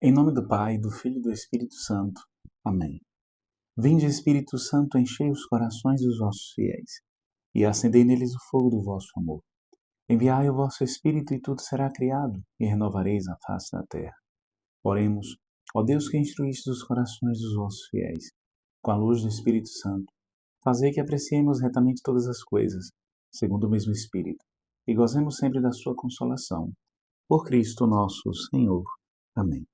Em nome do Pai, do Filho e do Espírito Santo. Amém. Vinde, Espírito Santo, enchei os corações dos vossos fiéis e acendei neles o fogo do vosso amor. Enviai o vosso Espírito e tudo será criado e renovareis a face da terra. Oremos, ó Deus que instruíste os corações dos vossos fiéis, com a luz do Espírito Santo, fazei que apreciemos retamente todas as coisas, segundo o mesmo Espírito, e gozemos sempre da sua consolação. Por Cristo nosso Senhor. Amém.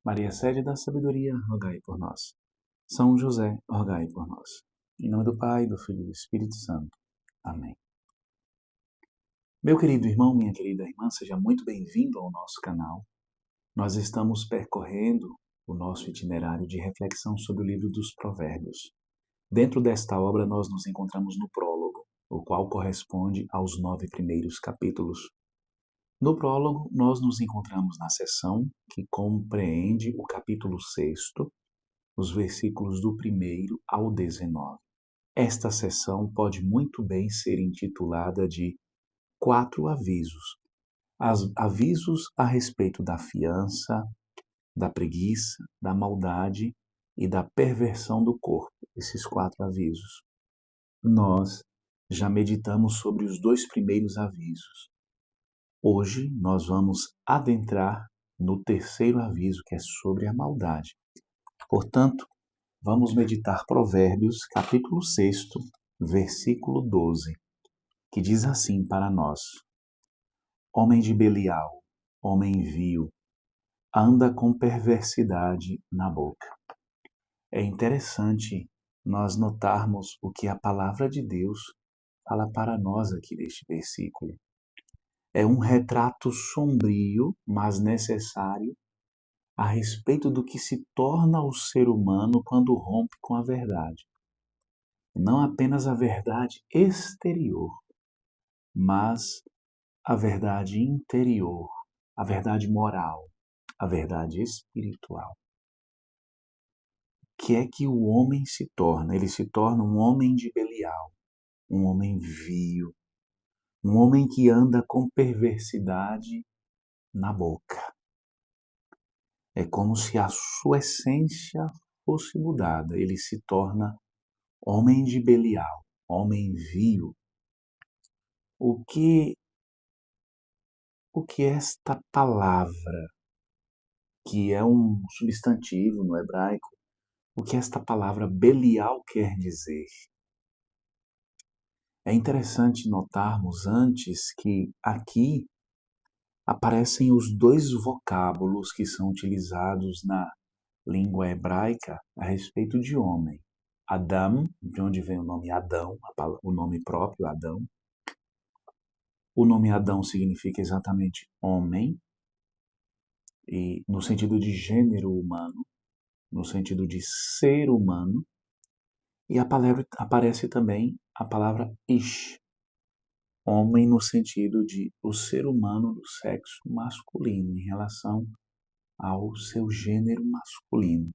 Maria, sede da sabedoria, rogai por nós. São José, rogai por nós. Em nome do Pai, do Filho e do Espírito Santo. Amém. Meu querido irmão, minha querida irmã, seja muito bem-vindo ao nosso canal. Nós estamos percorrendo o nosso itinerário de reflexão sobre o livro dos Provérbios. Dentro desta obra, nós nos encontramos no prólogo, o qual corresponde aos 9 primeiros capítulos. No prólogo, nós nos encontramos na seção que compreende o capítulo 6, os versículos do 1º ao 19. Esta seção pode muito bem ser intitulada de 4 avisos. Avisos a respeito da fiança, da preguiça, da maldade e da perversão do corpo. Esses 4 avisos. Nós já meditamos sobre os 2 primeiros avisos. Hoje nós vamos adentrar no 3º aviso, que é sobre a maldade. Portanto, vamos meditar Provérbios, capítulo 6, versículo 12, que diz assim para nós: Homem de Belial, homem vil, anda com perversidade na boca. É interessante nós notarmos o que a palavra de Deus fala para nós aqui neste versículo. É um retrato sombrio, mas necessário, a respeito do que se torna o ser humano quando rompe com a verdade. Não apenas a verdade exterior, mas a verdade interior, a verdade moral, a verdade espiritual. O que é que o homem se torna? Ele se torna um homem de Belial, um homem vil, um homem que anda com perversidade na boca. É como se a sua essência fosse mudada. Ele se torna homem de Belial, homem vil. O que esta palavra, que é um substantivo no hebraico, o que esta palavra Belial quer dizer? É interessante notarmos antes que aqui aparecem os 2 vocábulos que são utilizados na língua hebraica a respeito de homem. Adam, de onde vem o nome Adão, o nome próprio Adão. O nome Adão significa exatamente homem, e no sentido de gênero humano, no sentido de ser humano, e aparece também a palavra Ish, homem no sentido de o ser humano do sexo masculino, em relação ao seu gênero masculino.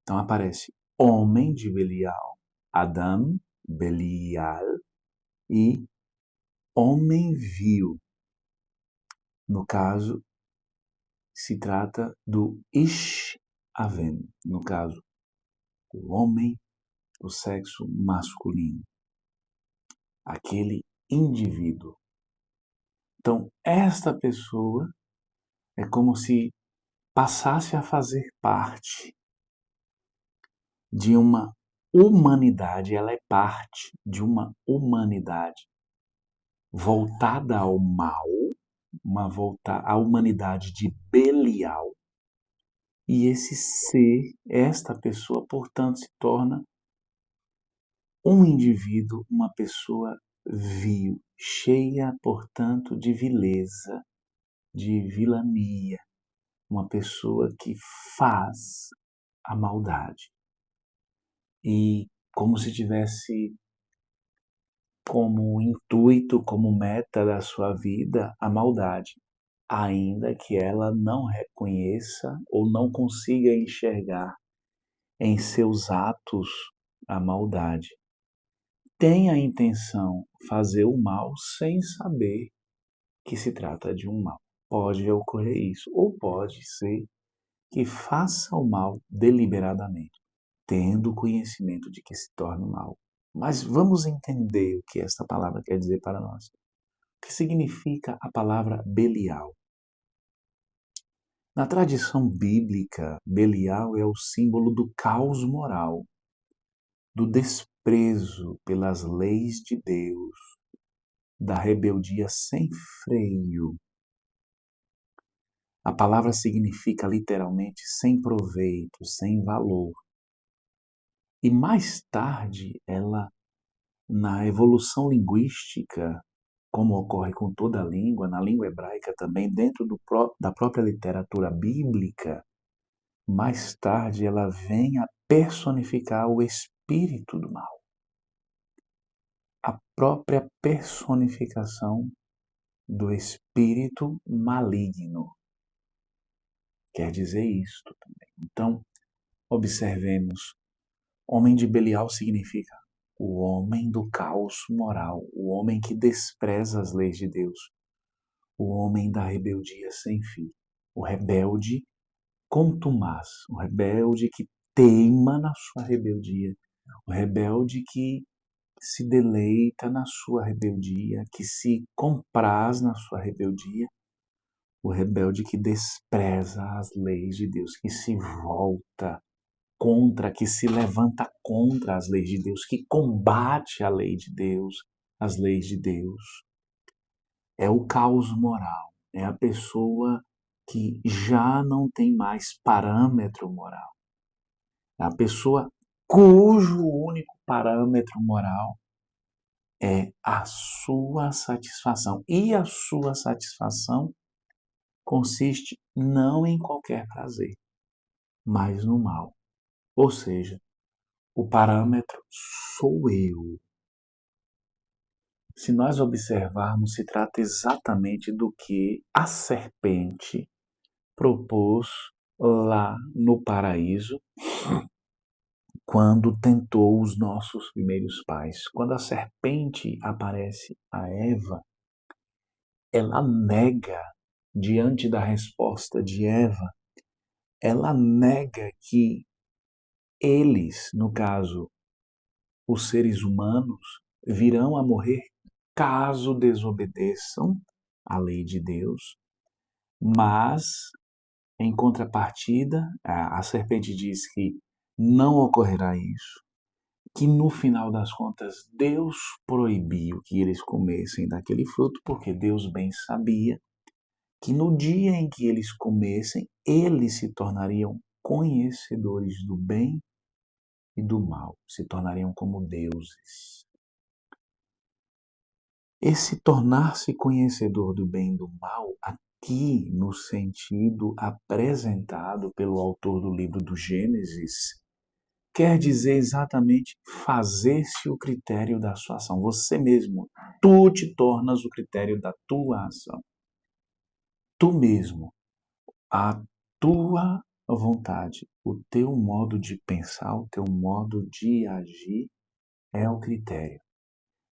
Então aparece homem de Belial, Adam, Belial, e homem vil. No caso, se trata do Ish Aven, no caso, o homem do sexo masculino, aquele indivíduo. Então, esta pessoa é como se passasse a fazer parte de uma humanidade, ela é parte de uma humanidade voltada ao mal, a humanidade de Belial, e esse ser, esta pessoa, portanto, se torna um indivíduo, uma pessoa vil, cheia, portanto, de vileza, de vilania, uma pessoa que faz a maldade. E como se tivesse como intuito, como meta da sua vida, a maldade, ainda que ela não reconheça ou não consiga enxergar em seus atos a maldade. Tem a intenção fazer o mal sem saber que se trata de um mal. Pode ocorrer isso, ou pode ser que faça o mal deliberadamente, tendo conhecimento de que se torne mal. Mas vamos entender o que esta palavra quer dizer para nós. O que significa a palavra Belial? Na tradição bíblica, Belial é o símbolo do caos moral, do desprezo pelas leis de Deus, da rebeldia sem freio. A palavra significa literalmente sem proveito, sem valor. E mais tarde, ela, na evolução linguística, como ocorre com toda a língua, na língua hebraica também, dentro da própria literatura bíblica, mais tarde ela vem a personificar o espírito do mal. A própria personificação do espírito maligno. Quer dizer isto também. Então, observemos. Homem de Belial significa o homem do caos moral, o homem que despreza as leis de Deus, o homem da rebeldia sem fim, o rebelde contumaz, o rebelde que teima na sua rebeldia, o rebelde que se deleita na sua rebeldia, que se compraz na sua rebeldia, o rebelde que despreza as leis de Deus, que se volta contra, que se levanta contra as leis de Deus, que combate a lei de Deus, as leis de Deus. É o caos moral, é a pessoa que já não tem mais parâmetro moral. É a pessoa cujo único parâmetro moral é a sua satisfação. E a sua satisfação consiste não em qualquer prazer, mas no mal. Ou seja, o parâmetro sou eu. Se nós observarmos, se trata exatamente do que a serpente propôs lá no paraíso, quando tentou os nossos primeiros pais. Quando a serpente aparece a Eva, ela nega, diante da resposta de Eva, ela nega que eles, no caso, os seres humanos, virão a morrer caso desobedeçam à lei de Deus, mas, em contrapartida, a serpente diz que não ocorrerá isso, que no final das contas Deus proibiu que eles comessem daquele fruto, porque Deus bem sabia que no dia em que eles comessem, eles se tornariam conhecedores do bem e do mal, se tornariam como deuses. Esse tornar-se conhecedor do bem e do mal, aqui no sentido apresentado pelo autor do livro do Gênesis, quer dizer exatamente fazer-se o critério da sua ação. Você mesmo, tu te tornas o critério da tua ação. Tu mesmo, a tua vontade, o teu modo de pensar, o teu modo de agir é o critério.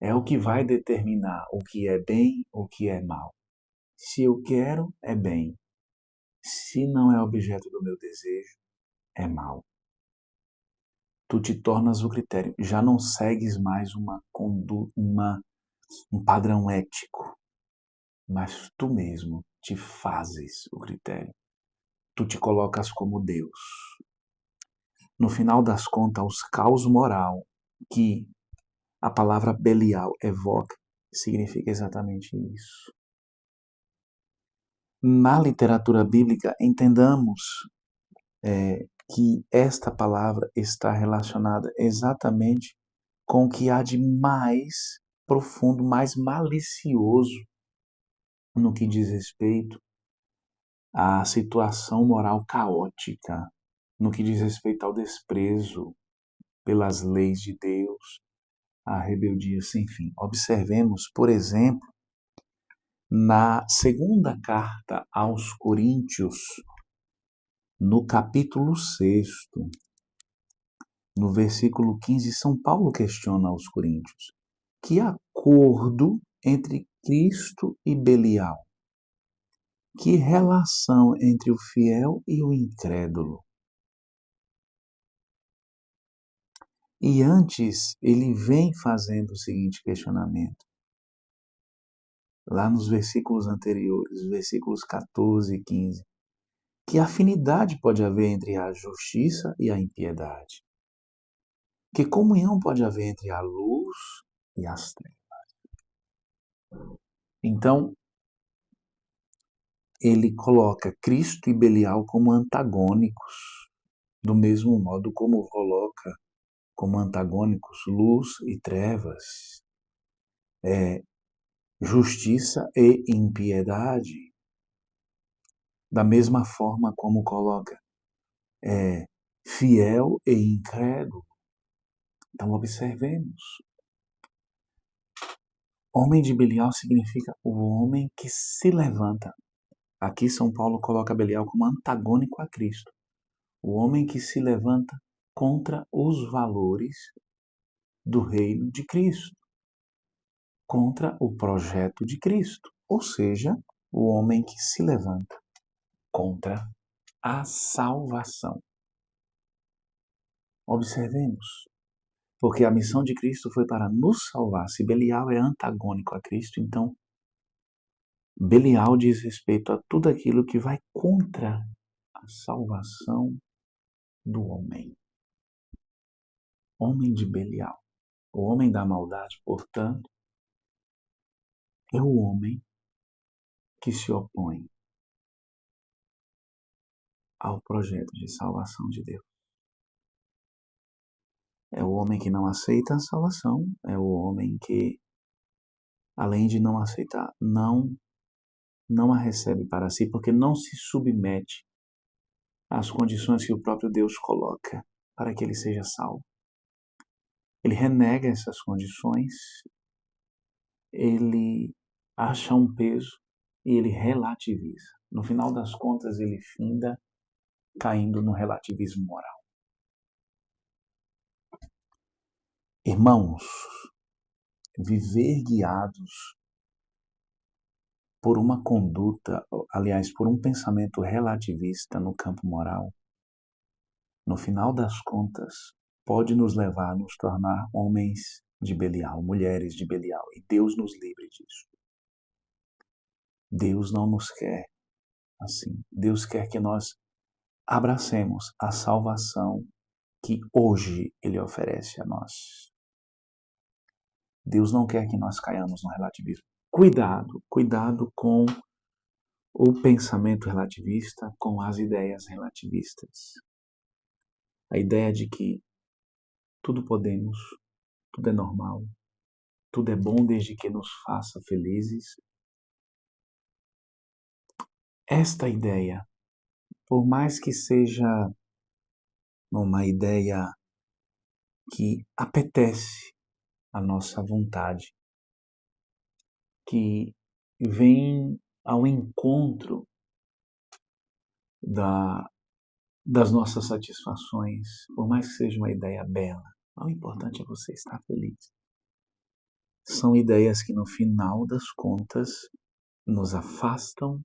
É o que vai determinar o que é bem, o que é mal. Se eu quero, é bem. Se não é objeto do meu desejo, é mal. Tu te tornas o critério. Já não segues mais um padrão ético, mas tu mesmo te fazes o critério. Tu te colocas como Deus. No final das contas, os caos moral que a palavra Belial evoca significa exatamente isso. Na literatura bíblica, entendamos que esta palavra está relacionada exatamente com o que há de mais profundo, mais malicioso no que diz respeito à situação moral caótica, no que diz respeito ao desprezo pelas leis de Deus, à rebeldia sem fim. Observemos, por exemplo, na segunda carta aos Coríntios, no capítulo 6, no versículo 15, São Paulo questiona aos Coríntios: que acordo entre Cristo e Belial? Que relação entre o fiel e o incrédulo? E antes, ele vem fazendo o seguinte questionamento, lá nos versículos anteriores, versículos 14 e 15. Que afinidade pode haver entre a justiça e a impiedade? Que comunhão pode haver entre a luz e as trevas? Então, ele coloca Cristo e Belial como antagônicos, do mesmo modo como coloca como antagônicos luz e trevas, justiça e impiedade, da mesma forma como coloca fiel e incrédulo. Então, observemos. Homem de Belial significa o homem que se levanta. Aqui São Paulo coloca Belial como antagônico a Cristo. O homem que se levanta contra os valores do reino de Cristo, contra o projeto de Cristo. Ou seja, o homem que se levanta contra a salvação. Observemos. Porque a missão de Cristo foi para nos salvar. Se Belial é antagônico a Cristo, então Belial diz respeito a tudo aquilo que vai contra a salvação do homem. Homem de Belial. O homem da maldade, portanto, é o homem que se opõe ao projeto de salvação de Deus. É o homem que não aceita a salvação, é o homem que, além de não aceitar, não a recebe para si, porque não se submete às condições que o próprio Deus coloca para que ele seja salvo. Ele renega essas condições, ele acha um peso e ele relativiza. No final das contas, ele finda caindo no relativismo moral. Irmãos, viver guiados por uma conduta, aliás, por um pensamento relativista no campo moral, no final das contas, pode nos levar a nos tornar homens de Belial, mulheres de Belial, e Deus nos livre disso. Deus não nos quer assim. Deus quer que nós abracemos a salvação que hoje Ele oferece a nós. Deus não quer que nós caiamos no relativismo. Cuidado com o pensamento relativista, com as ideias relativistas. A ideia de que tudo podemos, tudo é normal, tudo é bom desde que nos faça felizes. Esta ideia, por mais que seja uma ideia que apetece a nossa vontade, que vem ao encontro das nossas satisfações, por mais que seja uma ideia bela, o importante é você estar feliz. São ideias que, no final das contas, nos afastam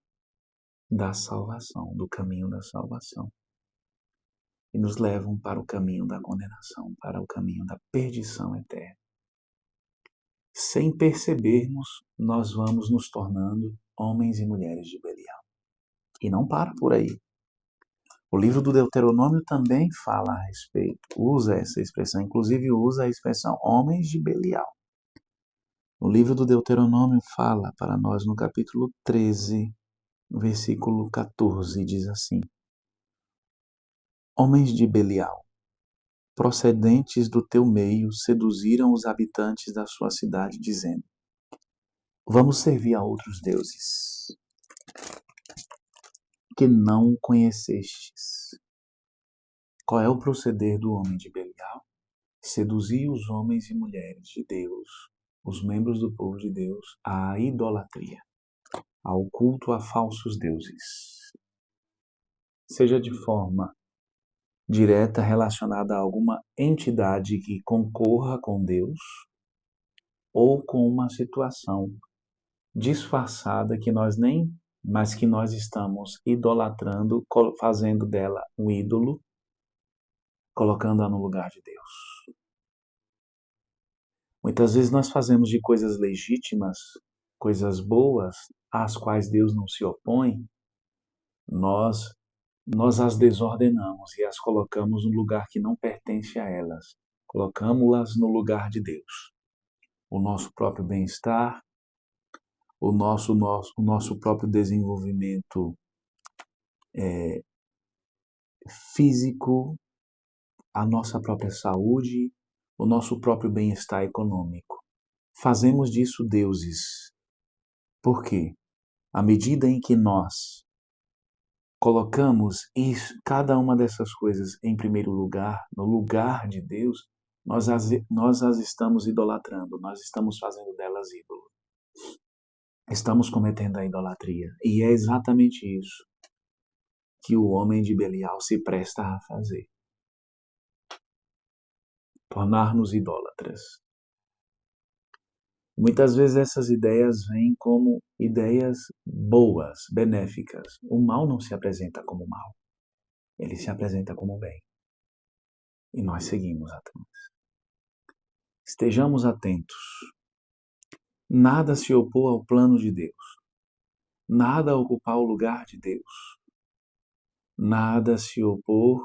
da salvação, do caminho da salvação, e nos levam para o caminho da condenação, para o caminho da perdição eterna. Sem percebermos, nós vamos nos tornando homens e mulheres de Belial. E não para por aí. O livro do Deuteronômio também fala a respeito, usa essa expressão, inclusive usa a expressão homens de Belial. O livro do Deuteronômio fala para nós no capítulo 13, versículo 14, diz assim: Homens de Belial, procedentes do teu meio, seduziram os habitantes da sua cidade, dizendo: Vamos servir a outros deuses que não conhecestes. Qual é o proceder do homem de Belial? Seduzir os homens e mulheres de Deus, os membros do povo de Deus, à idolatria, ao culto a falsos deuses. Seja de forma direta relacionada a alguma entidade que concorra com Deus, ou com uma situação disfarçada que nós nem mas que nós estamos idolatrando, fazendo dela um ídolo, colocando-a no lugar de Deus. Muitas vezes nós fazemos de coisas legítimas, coisas boas, às quais Deus não se opõe, nós nós as desordenamos e as colocamos no lugar que não pertence a elas. Colocamos-las no lugar de Deus. O nosso próprio bem-estar, o nosso próprio desenvolvimento físico, a nossa própria saúde, o nosso próprio bem-estar econômico. Fazemos disso deuses. Por quê? À medida em que nós colocamos isso, cada uma dessas coisas em primeiro lugar, no lugar de Deus, nós as estamos idolatrando, nós estamos fazendo delas ídolo. Estamos cometendo a idolatria. E é exatamente isso que o homem de Belial se presta a fazer. Tornar-nos idólatras. Muitas vezes essas ideias vêm como ideias boas, benéficas. O mal não se apresenta como mal. Ele se apresenta como bem. E nós seguimos atrás. Estejamos atentos. Nada se opor ao plano de Deus. Nada ocupar o lugar de Deus. Nada se opor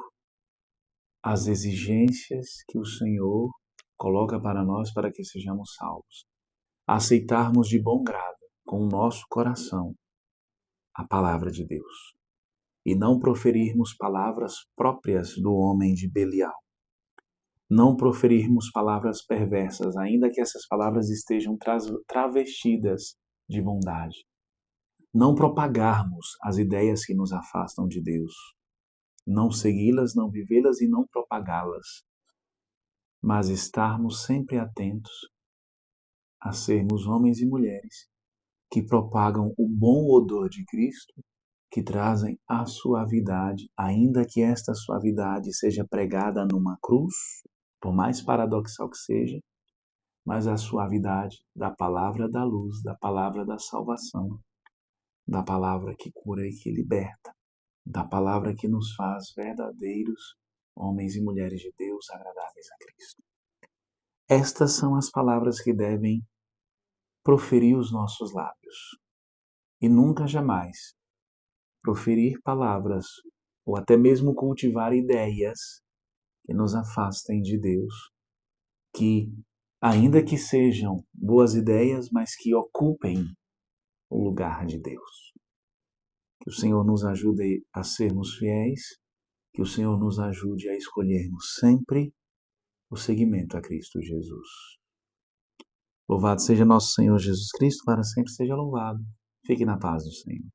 às exigências que o Senhor coloca para nós para que sejamos salvos. Aceitarmos de bom grado, com o nosso coração, a palavra de Deus. E não proferirmos palavras próprias do homem de Belial. Não proferirmos palavras perversas, ainda que essas palavras estejam travestidas de bondade. Não propagarmos as ideias que nos afastam de Deus. Não segui-las, não vivê-las e não propagá-las. Mas estarmos sempre atentos a sermos homens e mulheres que propagam o bom odor de Cristo, que trazem a suavidade, ainda que esta suavidade seja pregada numa cruz, por mais paradoxal que seja, mas a suavidade da palavra da luz, da palavra da salvação, da palavra que cura e que liberta, da palavra que nos faz verdadeiros homens e mulheres de Deus agradáveis a Cristo. Estas são as palavras que devem proferir os nossos lábios. E nunca jamais proferir palavras ou até mesmo cultivar ideias que nos afastem de Deus, que ainda que sejam boas ideias, mas que ocupem o lugar de Deus. Que o Senhor nos ajude a sermos fiéis, que o Senhor nos ajude a escolhermos sempre o seguimento a Cristo Jesus. Louvado seja nosso Senhor Jesus Cristo, para sempre seja louvado. Fique na paz do Senhor.